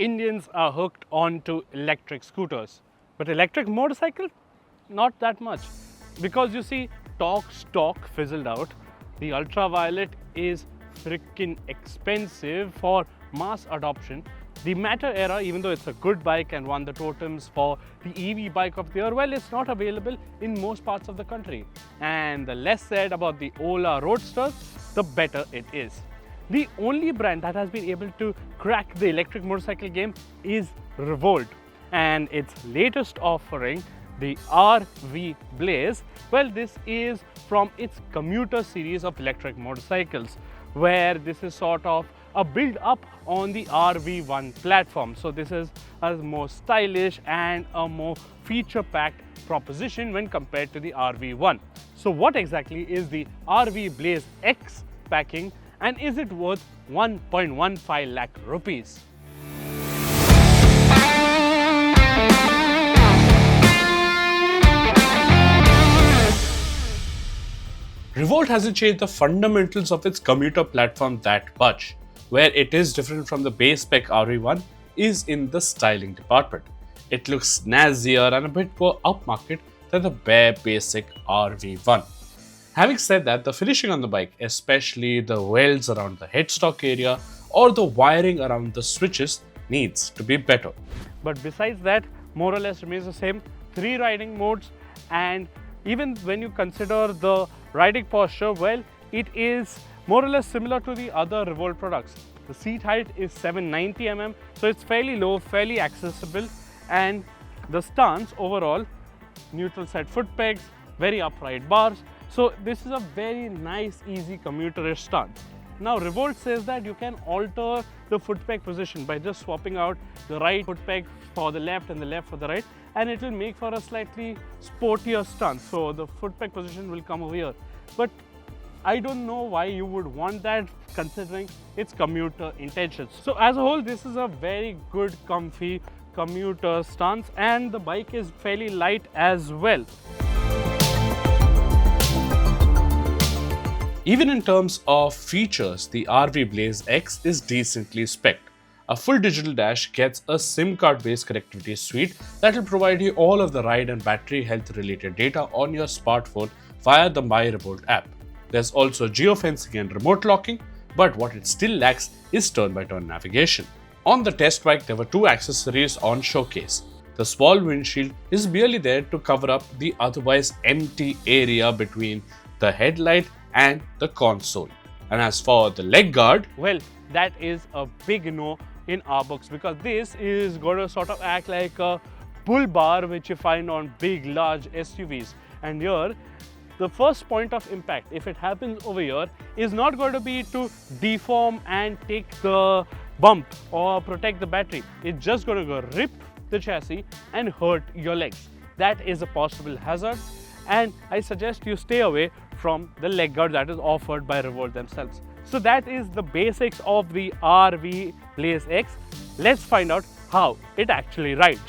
Indians are hooked onto electric scooters. But electric motorcycle, not that much. Because you see, stock fizzled out. The ultraviolet is freaking expensive for mass adoption. The Matter era, even though it's a good bike and won the totems for the EV bike of the year, well, it's not available in most parts of the country. And the less said about the Ola Roadsters, the better it is. The only brand that has been able to crack the electric motorcycle game is Revolt. And its latest offering, the RV Blaze, well, this is from its Commuter series of electric motorcycles, where this is sort of a build up on the RV1 platform. So this is a more stylish and a more feature packed proposition when compared to the RV1. So what exactly is the RV BlazeX packing, and is it worth 1.15 lakh rupees? Revolt hasn't changed the fundamentals of its commuter platform that much. Where it is different from the base spec RV1 is in the styling department. It looks snazzier and a bit more upmarket than the bare basic RV1. Having said that, the finishing on the bike, especially the welds around the headstock area or the wiring around the switches, needs to be better. But besides that, more or less remains the same. 3 riding modes, and even when you consider the riding posture, well, it is more or less similar to the other Revolt products. The seat height is 790 mm, so it's fairly low, fairly accessible, and the stance overall, neutral set foot pegs, very upright bars. So this is a very nice, easy commuterish stance. Now Revolt says that you can alter the foot peg position by just swapping out the right foot peg for the left and the left for the right, and it will make for a slightly sportier stance. So the foot peg position will come over here. But I don't know why you would want that considering its commuter intentions. So as a whole, this is a very good, comfy commuter stance, and the bike is fairly light as well. Even in terms of features, the RV BlazeX is decently spec'd. A full digital dash gets a SIM card based connectivity suite that will provide you all of the ride and battery health related data on your smartphone via the MyRevolt app. There's also geo-fencing and remote locking, but what it still lacks is turn-by-turn navigation. On the test bike, there were 2 accessories on showcase. The small windshield is merely there to cover up the otherwise empty area between the headlight and the console. And as for the leg guard, well, that is a big no in our books, because this is going to sort of act like a bull bar which you find on big, large SUVs. And here, the first point of impact, if it happens over here, is not going to be to deform and take the bump or protect the battery. It's just going to go rip the chassis and hurt your legs. That is a possible hazard, and I suggest you stay away from the leg guard that is offered by Revolt themselves. So that is the basics of the RV BlazeX. Let's find out how it actually rides.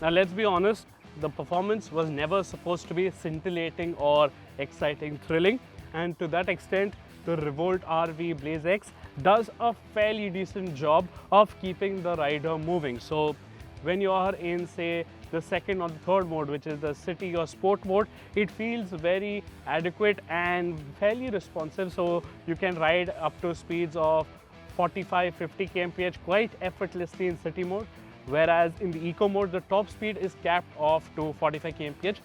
Now let's be honest, the performance was never supposed to be scintillating or exciting, thrilling, and to that extent the Revolt RV BlazeX does a fairly decent job of keeping the rider moving. So when you are in, say, the second or the third mode, which is the city or sport mode, it feels very adequate and fairly responsive, so you can ride up to speeds of 45-50 kmph quite effortlessly in city mode. Whereas in the eco mode, the top speed is capped off to 45 kmph.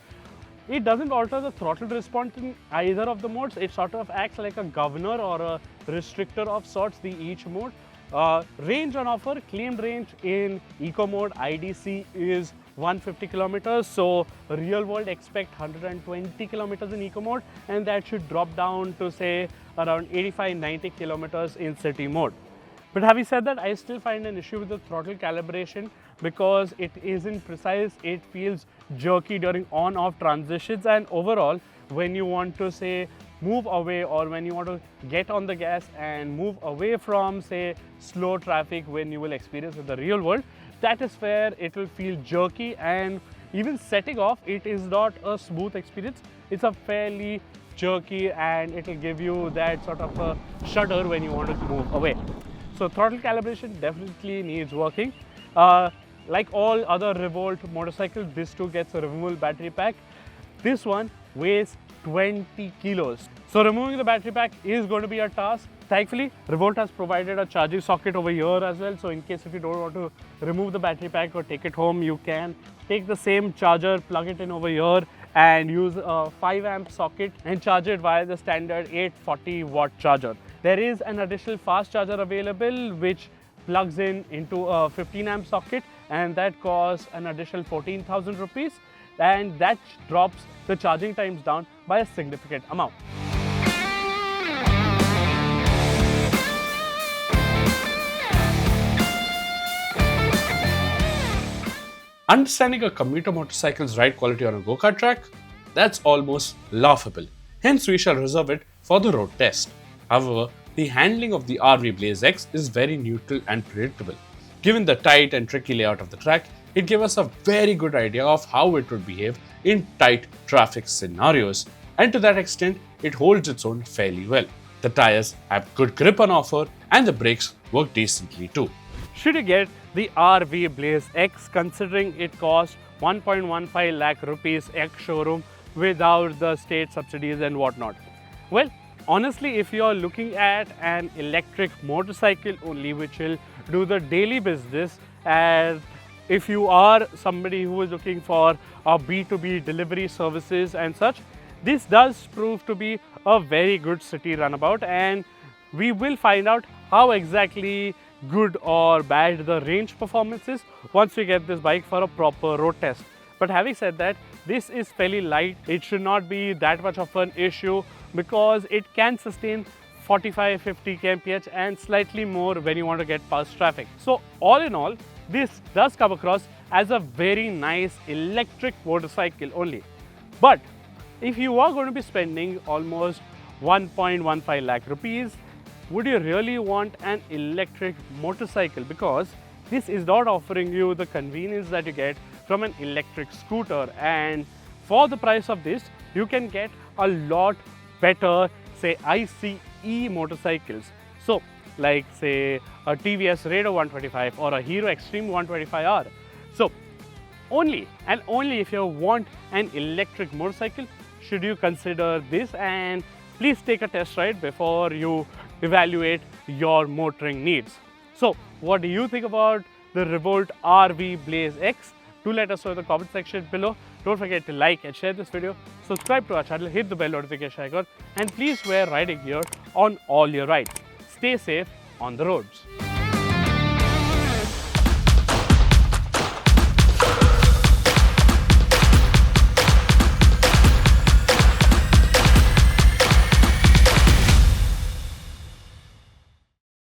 It doesn't alter the throttle response in either of the modes. It sort of acts like a governor or a restrictor of sorts, the each mode. Range on offer, claimed range in eco mode IDC is 150 kilometers. So real world expect 120 kilometers in eco mode, and that should drop down to say around 85-90 kilometers in city mode. But having said that, I still find an issue with the throttle calibration because it isn't precise. It feels jerky during on-off transitions, and overall, when you want to say move away, or when you want to get on the gas and move away from say slow traffic when you will experience in the real world, that is where it will feel jerky, and even setting off, it is not a smooth experience. it's a fairly jerky and it will give you that sort of a shudder when you want to move away. So throttle calibration definitely needs working. Like all other Revolt motorcycles, this too gets a removable battery pack. This one weighs 20 kilos. So removing the battery pack is going to be a task. Thankfully, Revolt has provided a charging socket over here as well. So in case if you don't want to remove the battery pack or take it home, you can take the same charger, plug it in over here and use a 5 amp socket and charge it via the standard 840 watt charger. There is an additional fast charger available which plugs in into a 15 amp socket, and that costs an additional 14,000 rupees, and that drops the charging times down by a significant amount. Understanding a commuter motorcycle's ride quality on a go-kart track? That's almost laughable. Hence, we shall reserve it for the road test. However, the handling of the RV BlazeX is very neutral and predictable. Given the tight and tricky layout of the track, it gave us a very good idea of how it would behave in tight traffic scenarios, and to that extent, it holds its own fairly well. The tires have good grip on offer and the brakes work decently too. Should you get the RV BlazeX, considering it costs 1.15 lakh rupees ex-showroom without the state subsidies and whatnot? Well, honestly, if you are looking at an electric motorcycle only which will do the daily business, and if you are somebody who is looking for a B2B delivery services and such, this does prove to be a very good city runabout, and we will find out how exactly good or bad the range performance is once we get this bike for a proper road test. But having said that, this is fairly light. It should not be that much of an issue because it can sustain 45-50 kmph and slightly more when you want to get past traffic. So all in all, this does come across as a very nice electric motorcycle only. But if you are going to be spending almost 1.15 lakh rupees, would you really want an electric motorcycle? Because this is not offering you the convenience that you get from an electric scooter, and for the price of this, you can get a lot better, say, ICE motorcycles. So, like say a TVS Raider 125 or a Hero Extreme 125R. So, only and only if you want an electric motorcycle should you consider this, and please take a test ride before you evaluate your motoring needs. So, what do you think about the Revolt RV BlazeX? Do let us know in the comment section below. Don't forget to like and share this video, subscribe to our channel, hit the bell notification icon, and please wear riding gear on all your rides. Stay safe on the roads.